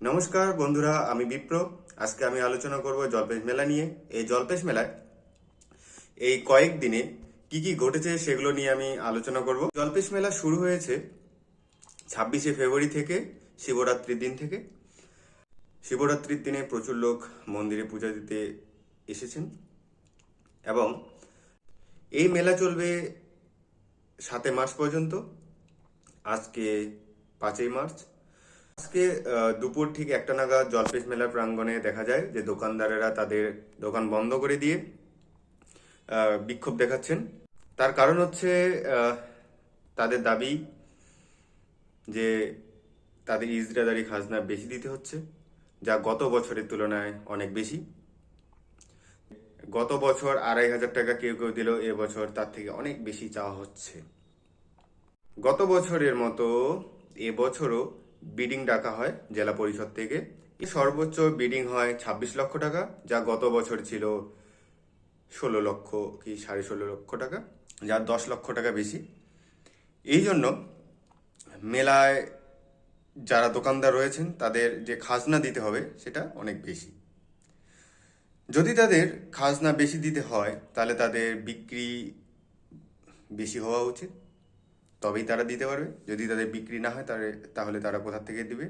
নমস্কার বন্ধুরা, আমি বিপ্র। আজকে আমি আলোচনা করব জলপেশ মেলা নিয়ে। এই জলপেশ মেলায় এই কয়েকদিনে কি কি ঘটেছে সেগুলো নিয়ে আমি আলোচনা করব। জলপেশ মেলা শুরু হয়েছে 26শে ফেব্রুয়ারি থেকে, শিবরাত্রির দিন থেকে। শিবরাত্রির দিনে প্রচুর লোক মন্দিরে পূজা দিতে এসেছেন এবং এই মেলা চলবে 7 মার্চ পর্যন্ত। আজকে 5ই মার্চ। আজকে দুপুর ঠিক 1টা নাগাদ জলপেশ মেলা প্রাঙ্গণে দেখা যায় যে দোকানদারেরা তাদের দোকান বন্ধ করে দিয়ে বিক্ষোভ দেখাচ্ছেন। তার কারণ হচ্ছে তাদের দাবি যে তাদের ইজরাদারি খাজনা বেশি দিতে হচ্ছে, যা গত বছরের তুলনায় অনেক বেশি। গত বছর 2500 টাকা কেউ কেউ দিল, এবছর তার থেকে অনেক বেশি চাওয়া হচ্ছে। গত বছরের মতো এবছরও বিডিং ডাকা হয় জেলা পরিষদ থেকে। সর্বোচ্চ বিডিং হয় 26 লক্ষ টাকা, যা গত বছর ছিল 16 লক্ষ কি 16.5 লক্ষ টাকা, যা 10 লক্ষ টাকা বেশি। এই জন্য মেলায় যারা দোকানদার রয়েছেন তাদের যে খাজনা দিতে হবে সেটা অনেক বেশি। যদি তাদের খাজনা বেশি দিতে হয় তাহলে তাদের বিক্রি বেশি হওয়া উচিত, তবেই তারা দিতে পারবে। যদি তাদের বিক্রি না হয় তাহলে তারা কোথা থেকে দিবে?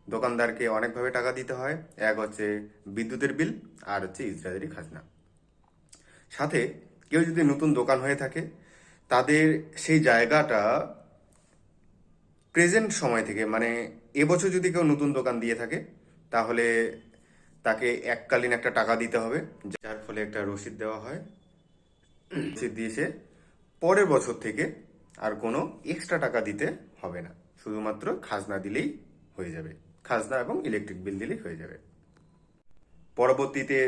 দোকানদারকে অনেকভাবে টাকা দিতে হয়। এক হচ্ছে বিদ্যুতের বিল, আর হচ্ছে ইজরায়েলি খাজনা। সাথে কেউ যদি নতুন দোকান হয়ে থাকে তাদের সেই জায়গাটা প্রেজেন্ট সময় থেকে, মানে এবছর যদি কেউ নতুন দোকান দিয়ে থাকে তাহলে তাকে এককালীন একটা টাকা দিতে হবে, যার ফলে একটা রসিদ দেওয়া হয়। রসিদ দিয়েছে পরের বছর থেকে আর কোনো এক্সট্রা টাকা দিতে হবে না, শুধুমাত্র খাজনা দিলেই হয়ে যাবে। খাজনা এবং ইলেকট্রিক বিল দিলেই হয়ে যাবে। পরবর্তীতে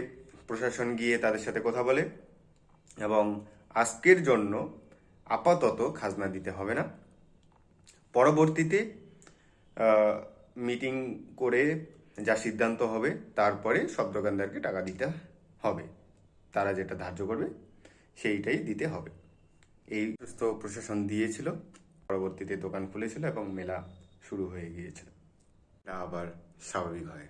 প্রশাসন গিয়ে তাদের সাথে কথা বলে এবং আজকের জন্য আপাতত খাজনা দিতে হবে না। পরবর্তীতে মিটিং করে যা সিদ্ধান্ত হবে তারপরে সব দোকানদারকে টাকা দিতে হবে। তারা যেটা ধার্য করবে সেইটাই দিতে হবে। এই সুস্থ প্রশাসন দিয়েছিল। পরবর্তীতে দোকান খুলেছিল এবং মেলা শুরু হয়ে গিয়েছিল। আবার স্বাভাবিক হয়।